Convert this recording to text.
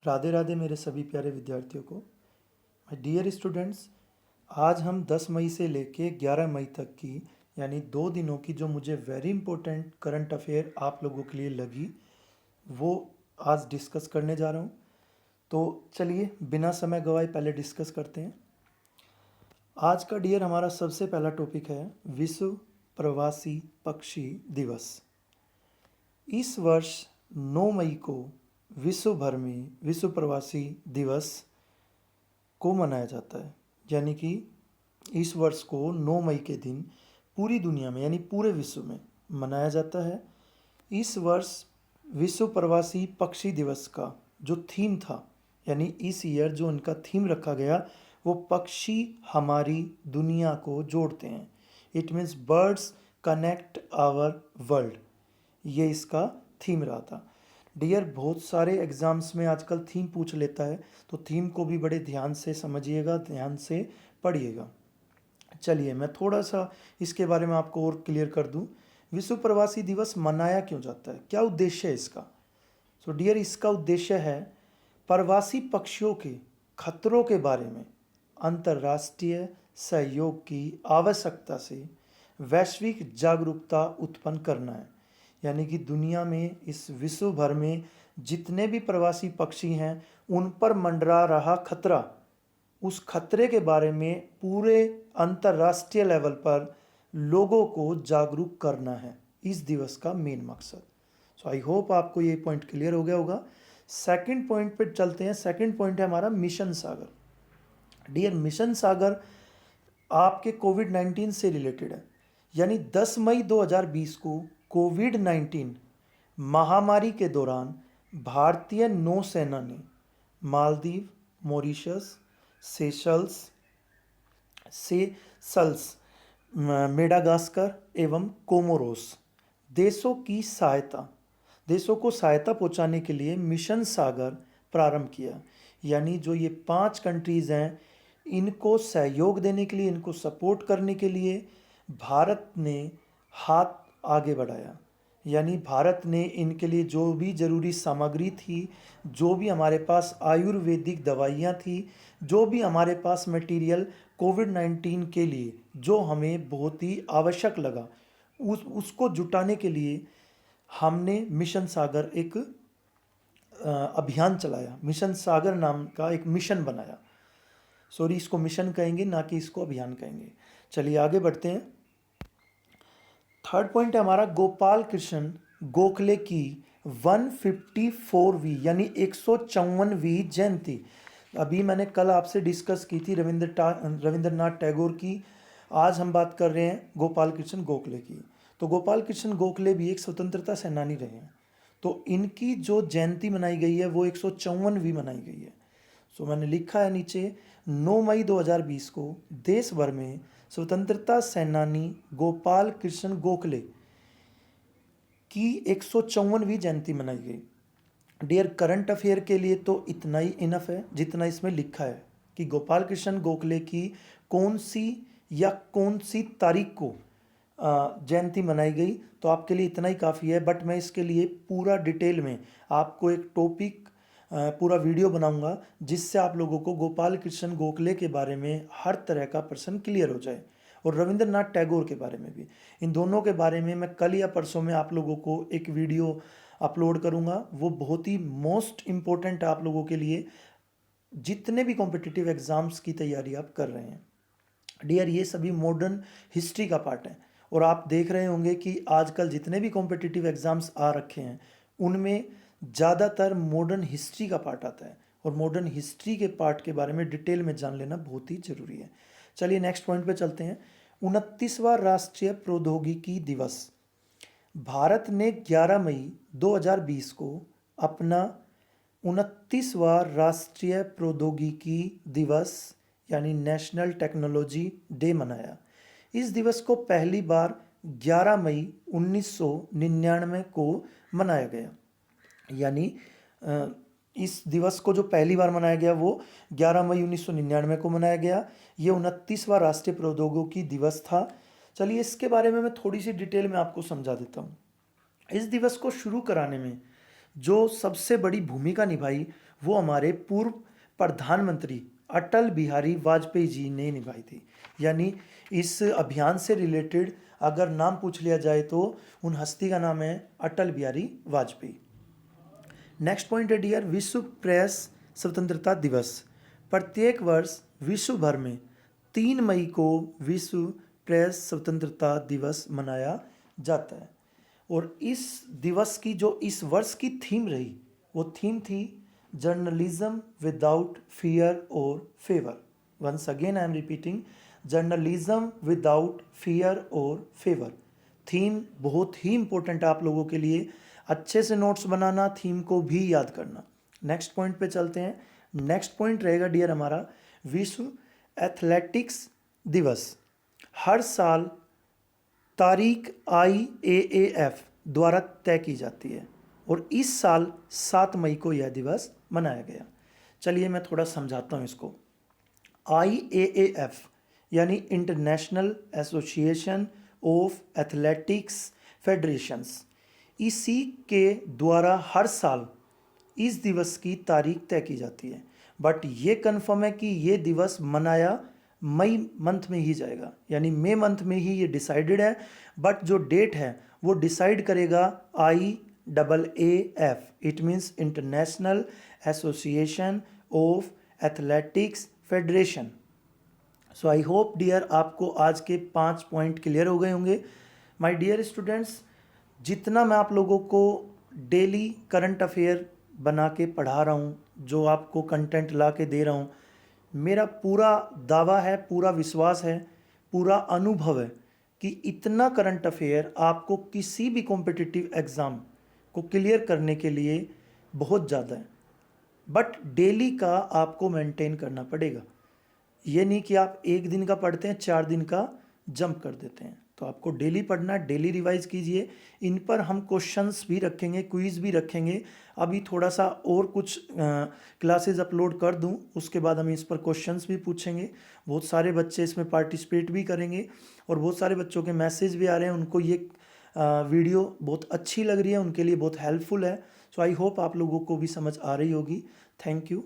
राधे राधे मेरे सभी प्यारे विद्यार्थियों को। माय डियर स्टूडेंट्स, आज हम 10 मई से लेके 11 मई तक की यानी 2 दिनों की जो मुझे वेरी इंपॉर्टेंट करंट अफेयर आप लोगों के लिए लगी वो आज डिस्कस करने जा रहा हूँ। तो चलिए बिना समय गवाए पहले डिस्कस करते हैं। आज का डियर हमारा सबसे पहला टॉपिक है विश्व प्रवासी पक्षी दिवस। इस वर्ष 9 मई को विश्व भर में विश्व प्रवासी दिवस को मनाया जाता है। यानी कि इस वर्ष को 9 मई के दिन पूरी दुनिया में यानी पूरे विश्व में मनाया जाता है। इस वर्ष विश्व प्रवासी पक्षी दिवस का जो थीम था यानी इस ईयर जो इनका थीम रखा गया वो पक्षी हमारी दुनिया को जोड़ते हैं। It means birds connect our world, ये इसका थीम रहा था। डियर, बहुत सारे एग्ज़ाम्स में आजकल थीम पूछ लेता है, तो थीम को भी बड़े ध्यान से समझिएगा, ध्यान से पढ़िएगा। चलिए मैं थोड़ा सा इसके बारे में आपको और क्लियर कर दूं। विश्व प्रवासी दिवस मनाया क्यों जाता है, क्या उद्देश्य है इसका? सो डियर, इसका उद्देश्य है प्रवासी पक्षियों के खतरों के बारे में अंतर्राष्ट्रीय सहयोग की आवश्यकता से वैश्विक जागरूकता उत्पन्न करना है। यानी कि दुनिया में इस विश्व भर में जितने भी प्रवासी पक्षी हैं उन पर मंडरा रहा खतरा, उस खतरे के बारे में पूरे अंतर्राष्ट्रीय लेवल पर लोगों को जागरूक करना है इस दिवस का मेन मकसद। सो आई होप आपको ये पॉइंट क्लियर हो गया होगा। सेकंड पॉइंट पे चलते हैं। सेकंड पॉइंट है हमारा मिशन सागर। डियर, मिशन सागर आपके कोविड-19 से रिलेटेड है। यानी 10 मई 2020 को कोविड-19 महामारी के दौरान भारतीय नौसेना ने मालदीव, मॉरिशस, सेशल्स, मेडागास्कर एवं कोमोरोस देशों को सहायता पहुंचाने के लिए मिशन सागर प्रारंभ किया। यानी जो ये 5 कंट्रीज़ हैं इनको सहयोग देने के लिए, इनको सपोर्ट करने के लिए भारत ने हाथ आगे बढ़ाया। यानी भारत ने इनके लिए जो भी ज़रूरी सामग्री थी, जो भी हमारे पास आयुर्वेदिक दवाइयाँ थी, जो भी हमारे पास मटेरियल कोविड-19 के लिए जो हमें बहुत ही आवश्यक लगा, उसको जुटाने के लिए हमने मिशन सागर एक अभियान चलाया। मिशन सागर नाम का एक मिशन बनाया। सॉरी, इसको मिशन कहेंगे ना कि इसको अभियान कहेंगे। चलिए आगे बढ़ते हैं। थर्ड पॉइंट है हमारा गोपाल कृष्ण गोखले की 154वीं यानी 154वीं जयंती। अभी मैंने कल आपसे डिस्कस की थी रविंद्रनाथ टैगोर की। आज हम बात कर रहे हैं गोपाल कृष्ण गोखले की। तो गोपाल कृष्ण गोखले भी एक स्वतंत्रता सेनानी रहे हैं। तो इनकी जो जयंती मनाई गई है वो 154वीं मनाई गई है। सो मैंने लिखा है नीचे 9 मई 2020 को देश भर में स्वतंत्रता सेनानी गोपाल कृष्ण गोखले की 154वीं जयंती मनाई गई। डियर, करंट अफेयर के लिए तो इतना ही इनफ है जितना इसमें लिखा है कि गोपाल कृष्ण गोखले की कौन सी तारीख को जयंती मनाई गई, तो आपके लिए इतना ही काफ़ी है। बट मैं इसके लिए पूरा डिटेल में आपको एक टॉपिक पूरा वीडियो बनाऊंगा जिससे आप लोगों को गोपाल कृष्ण गोखले के बारे में हर तरह का प्रश्न क्लियर हो जाए, और रविंद्रनाथ टैगोर के बारे में भी। इन दोनों के बारे में मैं कल या परसों में आप लोगों को एक वीडियो अपलोड करूंगा। वो बहुत ही मोस्ट इम्पोर्टेंट है आप लोगों के लिए जितने भी कॉम्पिटिटिव एग्ज़ाम्स की तैयारी आप कर रहे हैं। डियर, ये सभी मॉडर्न हिस्ट्री का पार्ट है, और आप देख रहे होंगे कि आजकल जितने भी कॉम्पिटिटिव एग्ज़ाम्स आ रखे हैं उनमें ज़्यादातर मॉडर्न हिस्ट्री का पार्ट आता है, और मॉडर्न हिस्ट्री के पार्ट के बारे में डिटेल में जान लेना बहुत ही ज़रूरी है। चलिए नेक्स्ट पॉइंट पे चलते हैं। 29वां राष्ट्रीय प्रौद्योगिकी दिवस। भारत ने 11 मई 2020 को अपना 29वां राष्ट्रीय प्रौद्योगिकी दिवस यानी नेशनल टेक्नोलॉजी डे मनाया। इस दिवस को पहली बार 11 मई 1999 को मनाया गया। यानी इस दिवस को जो पहली बार मनाया गया वो 11 मई 1999 को मनाया गया। ये 29वां राष्ट्रीय प्रौद्योगिकी दिवस था। चलिए इसके बारे में मैं थोड़ी सी डिटेल में आपको समझा देता हूँ। इस दिवस को शुरू कराने में जो सबसे बड़ी भूमिका निभाई वो हमारे पूर्व प्रधानमंत्री अटल बिहारी वाजपेयी जी ने निभाई थी। यानी इस अभियान से रिलेटेड अगर नाम पूछ लिया जाए तो उन हस्ती का नाम है अटल बिहारी वाजपेयी। नेक्स्ट पॉइंट है डियर, विश्व प्रेस स्वतंत्रता दिवस। प्रत्येक वर्ष विश्व भर में 3 मई को विश्व प्रेस स्वतंत्रता दिवस मनाया जाता है। और इस दिवस की जो इस वर्ष की थीम रही, वो थीम थी जर्नलिज्म विदाउट फियर और favour. Once again I am repeating, journalism without fear और फेवर। थीम बहुत ही इंपॉर्टेंट है आप लोगों के लिए, अच्छे से नोट्स बनाना, थीम को भी याद करना। नेक्स्ट पॉइंट पे चलते हैं। नेक्स्ट पॉइंट रहेगा डियर हमारा विश्व एथलेटिक्स दिवस। हर साल तारीख IAAF द्वारा तय की जाती है और इस साल 7 मई को यह दिवस मनाया गया। चलिए मैं थोड़ा समझाता हूँ इसको। IAAF यानी international association of athletics federations, इसी के द्वारा हर साल इस दिवस की तारीख तय की जाती है। बट ये कन्फर्म है कि ये दिवस मनाया मई मंथ में ही जाएगा, यानी मई मंथ में ही ये डिसाइडेड है। बट जो डेट है वो डिसाइड करेगा IAAF, it means international association of athletics federation. So I hope dear आपको आज के 5 पॉइंट क्लियर हो गए होंगे। माय डियर स्टूडेंट्स, जितना मैं आप लोगों को डेली करंट अफेयर बना के पढ़ा रहा हूँ, जो आपको कंटेंट ला के दे रहा हूँ, मेरा पूरा दावा है, पूरा विश्वास है, पूरा अनुभव है कि इतना करंट अफेयर आपको किसी भी कॉम्पिटिटिव एग्ज़ाम को क्लियर करने के लिए बहुत ज़्यादा है। बट डेली का आपको मेंटेन करना पड़ेगा। ये नहीं कि आप एक दिन का पढ़ते हैं 4 दिन का जंप कर देते हैं। तो आपको डेली पढ़ना, डेली रिवाइज कीजिए। इन पर हम क्वेश्चंस भी रखेंगे, क्विज़ भी रखेंगे। अभी थोड़ा सा और कुछ क्लासेस अपलोड कर दूं, उसके बाद हम इस पर क्वेश्चंस भी पूछेंगे। बहुत सारे बच्चे इसमें पार्टिसिपेट भी करेंगे और बहुत सारे बच्चों के मैसेज भी आ रहे हैं, उनको ये वीडियो बहुत अच्छी लग रही है, उनके लिए बहुत हेल्पफुल है। सो आई होप आप लोगों को भी समझ आ रही होगी। Thank you.